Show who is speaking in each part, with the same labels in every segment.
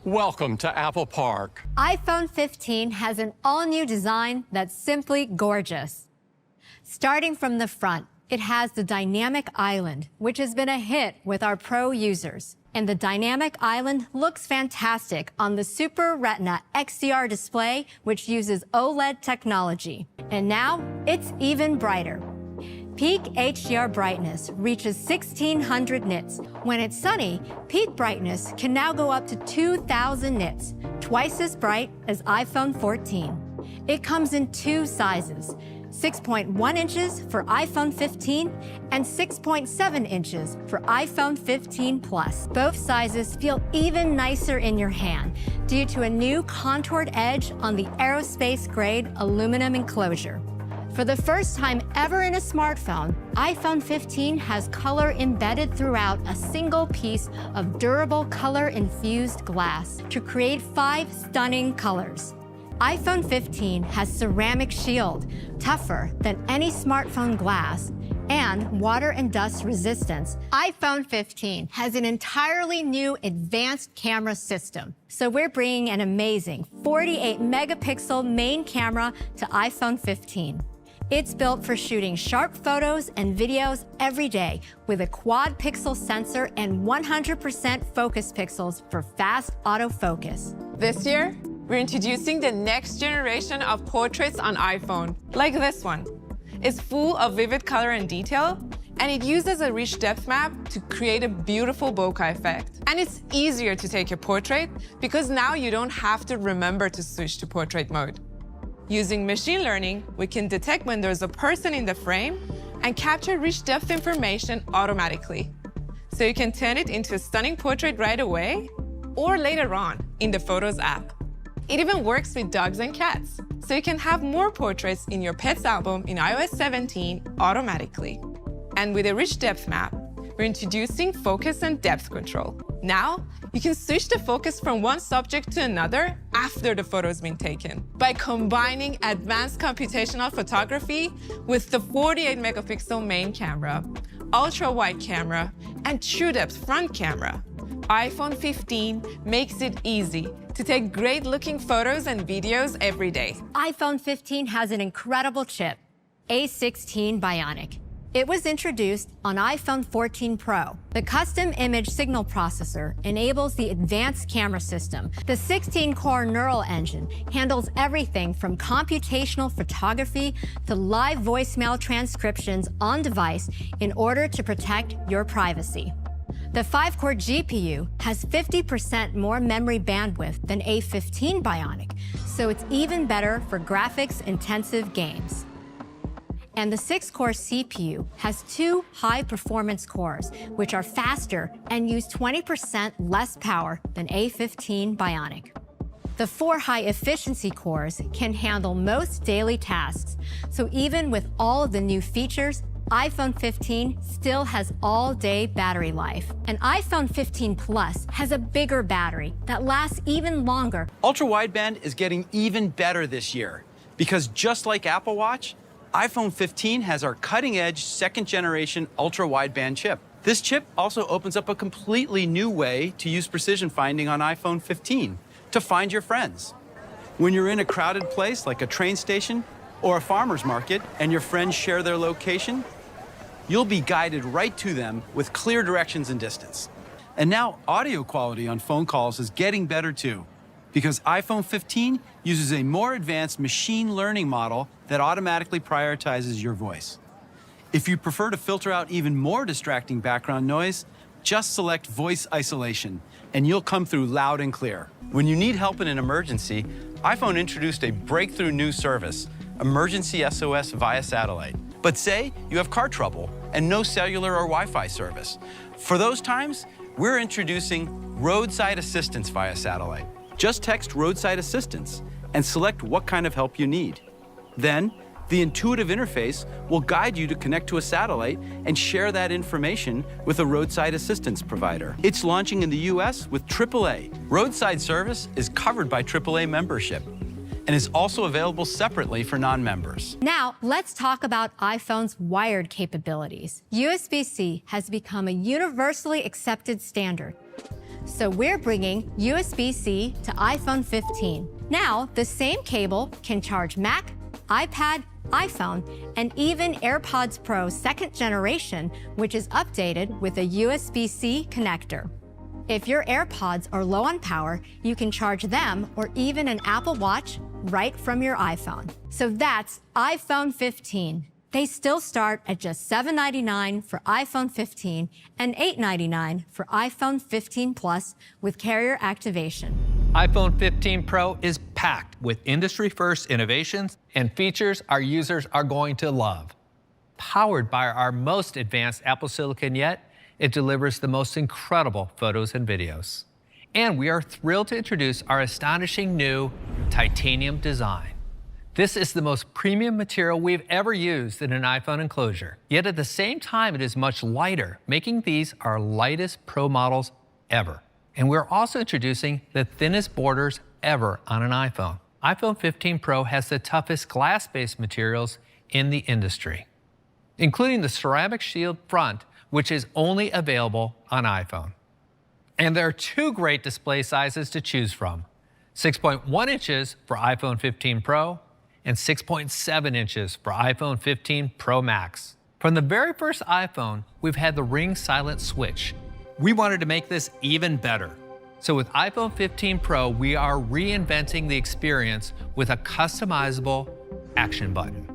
Speaker 1: Welcome to Apple Park.
Speaker 2: iPhone 15 has an all-new design that's simply gorgeous. Starting from the front, it has the Dynamic Island, which has been a hit with our pro users. And the Dynamic Island looks fantastic on the Super Retina XDR display, which uses OLED technology. And now, it's even brighter. Peak HDR brightness reaches 1600 nits. When it's sunny, peak brightness can now go up to 2000 nits, twice as bright as iPhone 14. It comes in two sizes, 6.1 inches for iPhone 15 and 6.7 inches for iPhone 15 Plus. Both sizes feel even nicer in your hand due to a new contoured edge on the aerospace-grade aluminum enclosure. For the first time ever in a smartphone, iPhone 15 has color embedded throughout a single piece of durable color-infused glass to create 5 stunning colors. iPhone 15 has ceramic shield, tougher than any smartphone glass, and water and dust resistance. iPhone 15 has an entirely new advanced camera system. So we're bringing an amazing 48-megapixel main camera to iPhone 15. It's built for shooting sharp photos and videos every day with a quad-pixel sensor and 100% focus pixels for fast autofocus.
Speaker 3: This year, we're introducing the next generation of portraits on iPhone, like this one. It's full of vivid color and detail, and it uses a rich depth map to create a beautiful bokeh effect. And it's easier to take a portrait because now you don't have to remember to switch to portrait mode. Using machine learning, we can detect when there's a person in the frame and capture rich depth information automatically. So you can turn it into a stunning portrait right away or later on in the Photos app. It even works with dogs and cats, so you can have more portraits in your pet's album in iOS 17 automatically. And with a rich depth map, we're introducing focus and depth control. Now, you can switch the focus from one subject to another after the photo's been taken. By combining advanced computational photography with the 48-megapixel main camera, ultra-wide camera, and true-depth front camera, iPhone 15 makes it easy to take great-looking photos and videos every day.
Speaker 2: iPhone 15 has an incredible chip, A16 Bionic. It was introduced on iPhone 14 Pro. The custom image signal processor enables the advanced camera system. The 16-core neural engine handles everything from computational photography to live voicemail transcriptions on device in order to protect your privacy. The 5-core GPU has 50% more memory bandwidth than A15 Bionic, so it's even better for graphics-intensive games. And the 6-core CPU has 2 high-performance cores, which are faster and use 20% less power than A15 Bionic. The 4 high-efficiency cores can handle most daily tasks, so even with all of the new features, iPhone 15 still has all-day battery life. And iPhone 15 Plus has a bigger battery that lasts even longer.
Speaker 4: Ultra-wideband is getting even better this year because just like Apple Watch, iPhone 15 has our cutting-edge second-generation ultra-wideband chip. This chip also opens up a completely new way to use precision finding on iPhone 15 to find your friends. When you're in a crowded place like a train station or a farmer's market and your friends share their location, you'll be guided right to them with clear directions and distance. And now audio quality on phone calls is getting better too, because iPhone 15 uses a more advanced machine learning model that automatically prioritizes your voice. If you prefer to filter out even more distracting background noise, just select voice isolation, and you'll come through loud and clear. When you need help in an emergency, iPhone introduced a breakthrough new service, Emergency SOS via satellite. But say you have car trouble and no cellular or Wi-Fi service. For those times, we're introducing roadside assistance via satellite. Just text roadside assistance and select what kind of help you need. Then, the intuitive interface will guide you to connect to a satellite and share that information with a roadside assistance provider. It's launching in the US with AAA. Roadside service is covered by AAA membership and is also available separately for non-members.
Speaker 2: Now, let's talk about iPhone's wired capabilities. USB-C has become a universally accepted standard. So we're bringing USB-C to iPhone 15. Now, the same cable can charge Mac, iPad, iPhone, and even AirPods Pro 2nd generation, which is updated with a USB-C connector. If your AirPods are low on power, you can charge them or even an Apple Watch right from your iPhone. So that's iPhone 15. They still start at just $799 for iPhone 15 and $899 for iPhone 15 Plus with carrier activation.
Speaker 5: iPhone 15 Pro is packed with industry-first innovations and features our users are going to love. Powered by our most advanced Apple Silicon yet, it delivers the most incredible photos and videos. And we are thrilled to introduce our astonishing new titanium design. This is the most premium material we've ever used in an iPhone enclosure. Yet at the same time, it is much lighter, making these our lightest Pro models ever. And we're also introducing the thinnest borders ever on an iPhone. iPhone 15 Pro has the toughest glass-based materials in the industry, including the ceramic shield front, which is only available on iPhone. And there are two great display sizes to choose from: 6.1 inches for iPhone 15 Pro and 6.7 inches for iPhone 15 Pro Max. From the very first iPhone, we've had the ring silent switch. We wanted to make this even better. So with iPhone 15 Pro, we are reinventing the experience with a customizable action button.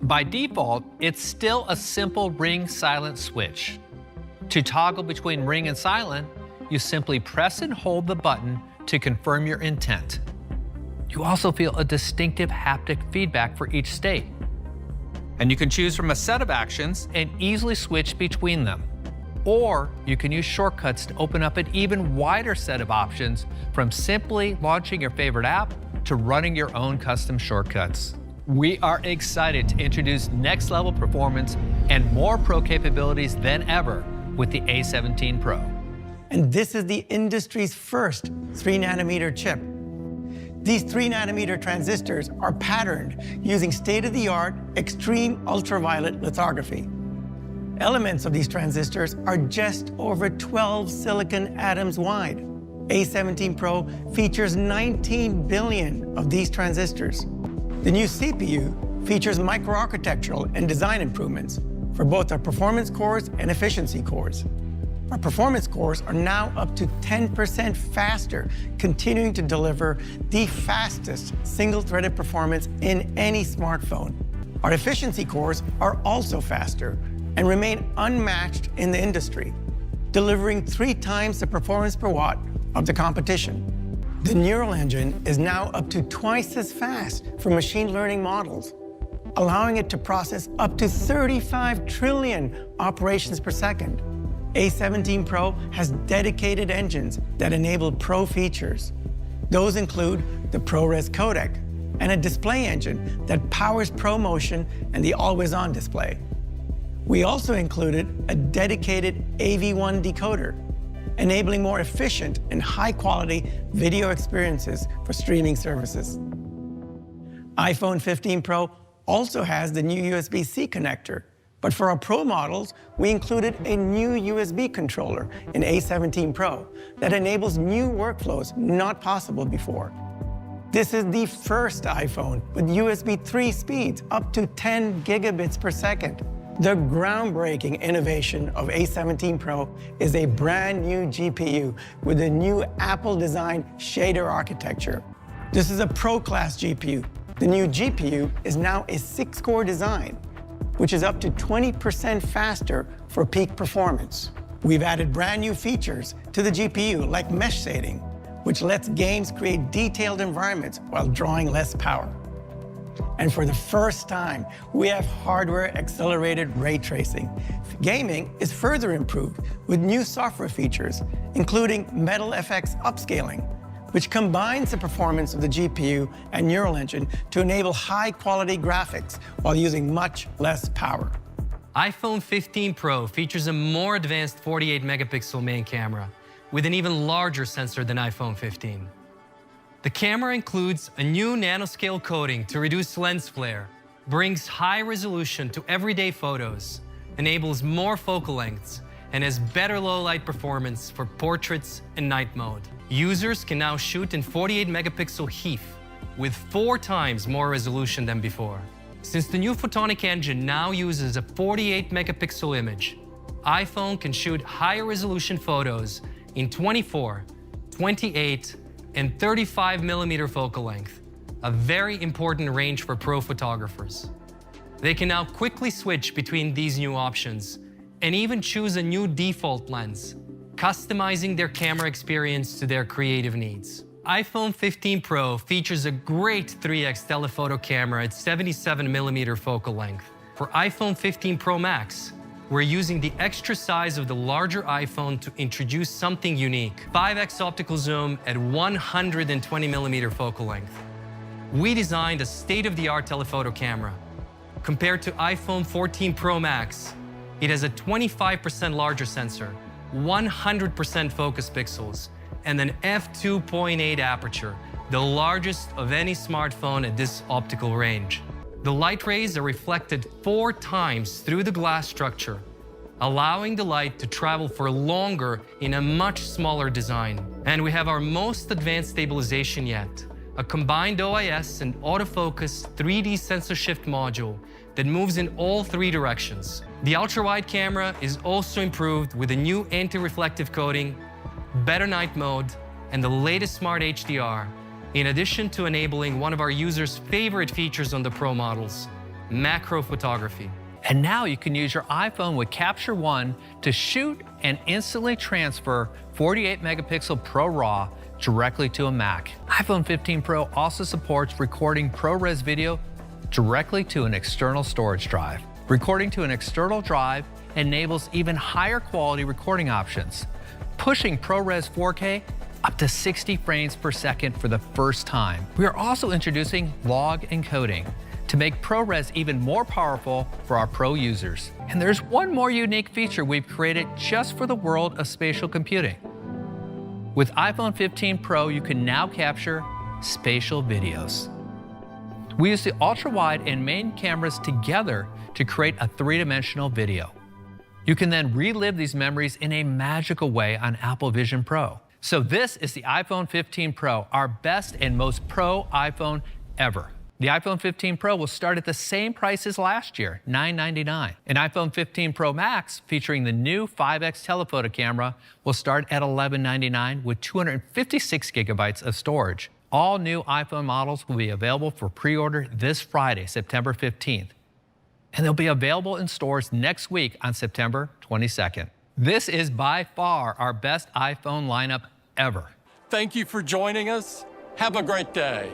Speaker 5: By default, it's still a simple ring silent switch. To toggle between ring and silent, you simply press and hold the button to confirm your intent. You also feel a distinctive haptic feedback for each state. And you can choose from a set of actions and easily switch between them. Or you can use shortcuts to open up an even wider set of options, from simply launching your favorite app to running your own custom shortcuts. We are excited to introduce next-level performance and more Pro capabilities than ever with the A17 Pro.
Speaker 6: And this is the industry's first 3nm chip. These 3nm transistors are patterned using state-of-the-art extreme ultraviolet lithography. Elements of these transistors are just over 12 silicon atoms wide. A17 Pro features 19 billion of these transistors. The new CPU features microarchitectural and design improvements for both our performance cores and efficiency cores. Our performance cores are now up to 10% faster, continuing to deliver the fastest single-threaded performance in any smartphone. Our efficiency cores are also faster and remain unmatched in the industry, delivering 3 times the performance per watt of the competition. The neural engine is now up to twice as fast for machine learning models, allowing it to process up to 35 trillion operations per second. A17 Pro has dedicated engines that enable Pro features. Those include the ProRes codec and a display engine that powers ProMotion and the always-on display. We also included a dedicated AV1 decoder, enabling more efficient and high-quality video experiences for streaming services. iPhone 15 Pro also has the new USB-C connector, but for our Pro models, we included a new USB controller in A17 Pro that enables new workflows not possible before. This is the first iPhone with USB 3 speeds up to 10 gigabits per second. The groundbreaking innovation of A17 Pro is a brand new GPU with a new Apple-designed shader architecture. This is a Pro-class GPU. The new GPU is now a 6-core design, which is up to 20% faster for peak performance. We've added brand new features to the GPU, like mesh shading, which lets games create detailed environments while drawing less power. And for the first time, we have hardware-accelerated ray tracing. Gaming is further improved with new software features, including Metal FX upscaling, which combines the performance of the GPU and neural engine to enable high-quality graphics while using much less power.
Speaker 7: iPhone 15 Pro features a more advanced 48-megapixel main camera with an even larger sensor than iPhone 15. The camera includes a new nanoscale coating to reduce lens flare, brings high resolution to everyday photos, enables more focal lengths, and has better low-light performance for portraits and night mode. Users can now shoot in 48 megapixel HEIF with 4 times more resolution than before. Since the new photonic engine now uses a 48 megapixel image, iPhone can shoot higher resolution photos in 24, 28, and 35 millimeter focal length, a very important range for pro photographers. They can now quickly switch between these new options and even choose a new default lens, customizing their camera experience to their creative needs. iPhone 15 Pro features a great 3x telephoto camera at 77 millimeter focal length. For iPhone 15 Pro Max, we're using the extra size of the larger iPhone to introduce something unique. 5x optical zoom at 120 millimeter focal length. We designed a state-of-the-art telephoto camera. Compared to iPhone 14 Pro Max, it has a 25% larger sensor, 100% focus pixels, and an f2.8 aperture, the largest of any smartphone at this optical range. The light rays are reflected 4 times through the glass structure, allowing the light to travel for longer in a much smaller design. And we have our most advanced stabilization yet, a combined OIS and autofocus 3D sensor shift module that moves in all 3 directions. The ultra-wide camera is also improved with a new anti-reflective coating, better night mode, and the latest smart HDR, in addition to enabling one of our users' favorite features on the Pro models, macro photography.
Speaker 5: And now you can use your iPhone with Capture One to shoot and instantly transfer 48 megapixel Pro RAW directly to a Mac. iPhone 15 Pro also supports recording ProRes video directly to an external storage drive. Recording to an external drive enables even higher quality recording options, pushing ProRes 4K up to 60 frames per second for the first time. We are also introducing log encoding to make ProRes even more powerful for our Pro users. And there's one more unique feature we've created just for the world of spatial computing. With iPhone 15 Pro, you can now capture spatial videos. We use the ultra-wide and main cameras together to create a 3-dimensional video. You can then relive these memories in a magical way on Apple Vision Pro. So this is the iPhone 15 Pro, our best and most pro iPhone ever. The iPhone 15 Pro will start at the same price as last year, $999. An iPhone 15 Pro Max, featuring the new 5x telephoto camera, will start at $1199 with 256 gigabytes of storage. All new iPhone models will be available for pre-order this Friday, September 15th. And they'll be available in stores next week on September 22nd. This is by far our best iPhone lineup ever.
Speaker 1: Thank you for joining us. Have a great day.